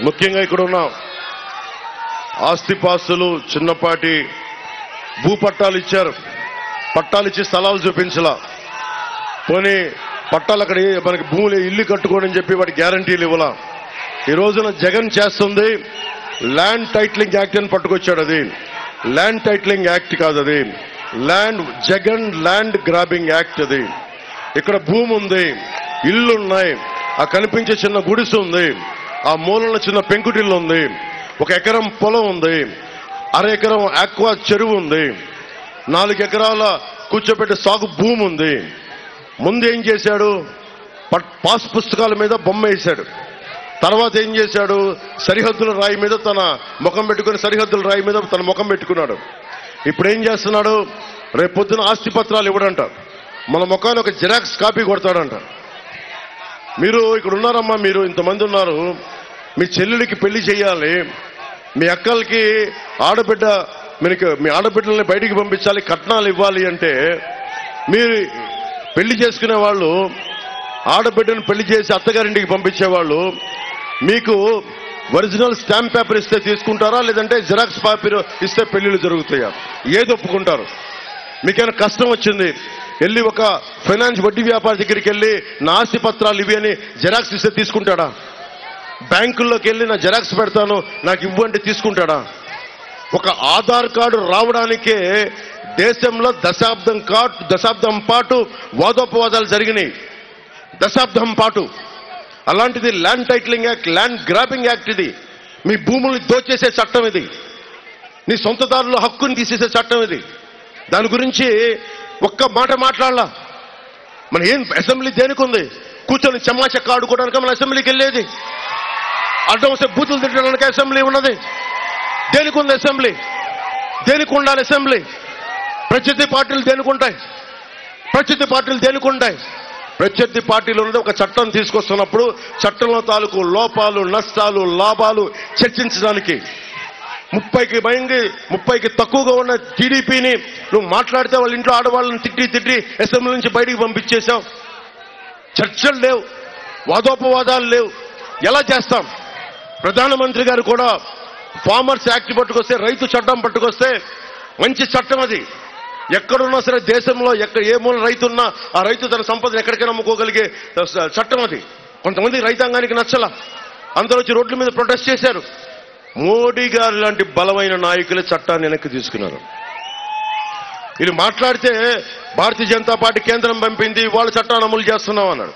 ముఖ్యంగా ఇక్కడ ఉన్న ఆస్తిపాస్తులు చిన్నపాటి భూపట్టాలు ఇచ్చారు. పట్టాలు ఇచ్చి స్థలాలు చూపించలా. పోనీ పట్టాలు అక్కడ మనకి భూములు ఇల్లు కట్టుకోని చెప్పి వాటి గ్యారంటీలు ఇవ్వాల. ఈ రోజున జగన్ చేస్తుంది ల్యాండ్ టైటిలింగ్ యాక్ట్ అని పట్టుకొచ్చాడు. అది ల్యాండ్ టైటిలింగ్ యాక్ట్ కాదు, అది జగన్ ల్యాండ్ గ్రాబింగ్ యాక్ట్. అది ఇక్కడ భూమి ఉంది, ఇల్లు ఉన్నాయి, ఆ కనిపించే చిన్న గుడిసె ఉంది, ఆ మూలన చిన్న పెంకుటిల్లు ఉంది, 1 ఎకరం పొలం ఉంది, 1/2 ఎకరం ఆక్వా చెరువు ఉంది, 4 ఎకరాల కూర్చోబెట్టే సాగు భూమి ఉంది. ముందు ఏం చేశాడు? పాస్ పుస్తకాల మీద బొమ్మ వేశాడు. తర్వాత ఏం చేశాడు? సరిహద్దుల రాయి మీద తన ముఖం పెట్టుకుని సరిహద్దుల రాయి మీద తన ముఖం పెట్టుకున్నాడు. ఇప్పుడు ఏం చేస్తున్నాడు? రేపు పొద్దున ఆస్తి పత్రాలు ఇవ్వడంట, మన ముఖాన్ని ఒక జిరాక్స్ కాపీ కొడతాడంట. మీరు ఇక్కడ ఉన్నారమ్మా, మీరు ఇంతమంది ఉన్నారు, మీ చెల్లెలికి పెళ్లి చేయాలి, మీ అక్కలకి ఆడబిడ్డ, మీ ఆడబిడ్డల్ని బయటికి పంపించాలి, కట్నాలు ఇవ్వాలి అంటే మీరు పెళ్లి చేసుకునే వాళ్ళు, ఆడబిడ్డను పెళ్లి చేసి అత్తగారింటికి పంపించేవాళ్ళు మీకు ఒరిజినల్ స్టాంప్ పేపర్ ఇస్తే తీసుకుంటారా, లేదంటే జిరాక్స్ పేపర్ ఇస్తే పెళ్లిళ్ళు జరుగుతాయా? ఏది ఒప్పుకుంటారు? మీకైనా కష్టం వచ్చింది, వెళ్ళి ఒక ఫైనాన్స్ వడ్డీ వ్యాపారి దగ్గరికి వెళ్ళి నా ఆస్తి పత్రాలు ఇవి అని జిరాక్స్ ఇస్తే తీసుకుంటాడా? బ్యాంకుల్లోకి వెళ్ళి నా జిరాక్స్ పెడతాను నాకు ఇవ్వంటే తీసుకుంటాడా? ఒక ఆధార్ కార్డు రావడానికే దేశంలో దశాబ్దం పాటు వాదోపవాదాలు జరిగినాయి. దశాబ్దం పాటు. అలాంటిది land titling act, land grabbing act. ఇది మీ భూముల్ని దోచేసే చట్టం. ఇది నీ సొంతదారుల హక్కుని తీసేసే చట్టం. ఇది దాని గురించి ఒక్క మాట మాట్లాడాల. మన ఏం అసెంబ్లీ దేనికి ఉంది? కూర్చొని చెమ్మాచెక్క ఆడుకోవడానికి మన అసెంబ్లీకి వెళ్ళేది. అడ్డం వస్తే బూతులు తిట్టడానికి అసెంబ్లీ ఉన్నది. దేనికి ఉంది అసెంబ్లీ? దేనికి ఉండాలి అసెంబ్లీ? ప్రత్యర్థి పార్టీలు దేనికుంటాయి? ప్రత్యర్థి పార్టీలు ఉన్నది ఒక చట్టం తీసుకొస్తున్నప్పుడు చట్టంలో తాలూకు లోపాలు, నష్టాలు, లాభాలు చర్చించడానికి. 30కి తక్కువగా ఉన్న టీడీపీని నువ్వు మాట్లాడితే వాళ్ళ ఇంట్లో ఆడవాళ్ళని తిట్టి అసెంబ్లీ నుంచి బయటికి పంపించేశావు. చర్చలు లేవు, వాదోపవాదాలు లేవు. ఎలా చేస్తాం? ప్రధానమంత్రి గారు కూడా ఫార్మర్స్ యాక్ట్ పట్టుకొస్తే, రైతు చట్టం పట్టుకొస్తే మంచి చట్టం అది. ఎక్కడున్నా సరే దేశంలో ఏ మూల రైతు ఉన్నా ఆ రైతు తన సంపదను ఎక్కడికైనా అమ్ముకోగలిగే చట్టం అది. కొంతమంది రైతాంగానికి నచ్చల, అందరూ వచ్చి రోడ్ల మీద ప్రొటెస్ట్ చేశారు. మోడీ గారు లాంటి బలమైన నాయకులు చట్టాన్ని వెనక్కి తీసుకున్నారు. వీళ్ళు మాట్లాడితే భారతీయ జనతా పార్టీ కేంద్రం పంపింది, వాళ్ళ చట్టాన్ని అమలు చేస్తున్నాం అన్నాడు.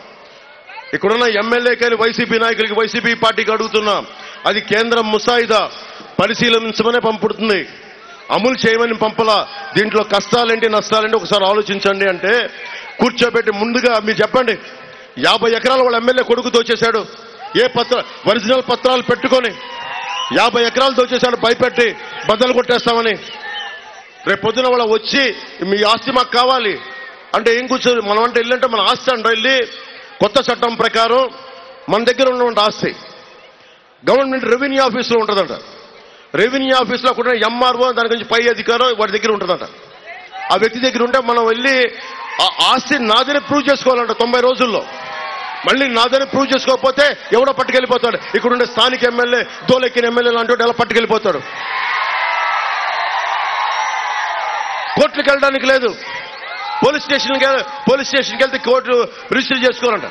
ఇక్కడున్న ఎమ్మెల్యేకి, వైసీపీ నాయకులకి, వైసీపీ పార్టీకి అడుగుతున్నాం, అది కేంద్రం ముసాయిదా పరిశీలించమనే పంపుతుంది, అమలు చేయమని పంపలా. దీంట్లో కష్టాలేంటి నష్టాలేంటి ఒకసారి ఆలోచించండి అంటే కూర్చోబెట్టి ముందుగా మీరు చెప్పండి. 50 ఎకరాలు వాళ్ళ ఎమ్మెల్యే కొడుకు దోచేశాడు. ఒరిజినల్ పత్రాలు పెట్టుకొని 50 ఎకరాలు దోచేశాడు, భయపెట్టి బద్దలు కొట్టేస్తామని. రేపు పొద్దున వాళ్ళ వచ్చి మీ ఆస్తి మాకు కావాలి అంటే ఏం కూర్చొని మనం అంటే వెళ్ళంటే మన ఆస్తి అంటే వెళ్ళి కొత్త చట్టం ప్రకారం మన దగ్గర ఉన్నటువంటి ఆస్తి గవర్నమెంట్ రెవెన్యూ ఆఫీసులో ఉంటుందంట. రెవెన్యూ ఆఫీసులో కూడా ఎంఆర్ఓ దాని గురించి పై అధికారం వాడి దగ్గర ఉంటుందంట. ఆ వ్యక్తి దగ్గర ఉంటే మనం వెళ్ళి ఆ ఆస్తి నాదని ప్రూవ్ చేసుకోవాలంట 90 రోజుల్లో. మళ్ళీ నాదని ప్రూవ్ చేసుకోకపోతే ఎవడో పట్టుకెళ్ళిపోతాడు. ఇక్కడుండే స్థానిక ఎమ్మెల్యే, దోలెక్కిన ఎమ్మెల్యే లాంటి ఎలా పట్టుకెళ్ళిపోతాడు. కోర్టులకు వెళ్ళడానికి లేదు. పోలీస్ స్టేషన్కి వెళ్తే కోర్టు రిజిస్టర్ చేసుకోవాలంట.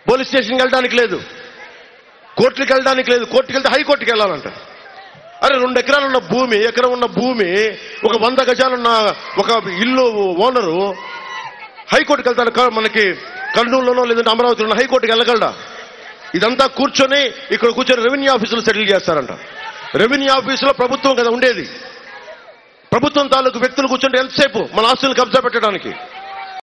పోలీస్ స్టేషన్కి వెళ్ళడానికి లేదు, కోర్టులకు వెళ్ళడానికి లేదు. కోర్టుకు వెళ్తే హైకోర్టుకి వెళ్ళాలంట. అరే 2 ఎకరాలు ఉన్న భూమి, ఎకరం ఉన్న భూమి, ఒక 100 గజాలున్న ఒక ఇల్లు ఓనరు హైకోర్టుకి వెళ్తాడు. మనకి కర్నూలులోనో లేదంటే అమరావతిలోనో హైకోర్టుకి వెళ్ళగలడా? ఇదంతా ఇక్కడ కూర్చొని రెవెన్యూ ఆఫీసులో సెటిల్ చేస్తారంట. రెవెన్యూ ఆఫీసులో ప్రభుత్వం కదా ఉండేది. ప్రభుత్వం తాలూకు వ్యక్తులు కూర్చుంటే ఎంతసేపు మన ఆస్తులను కబ్జా పెట్టడానికి.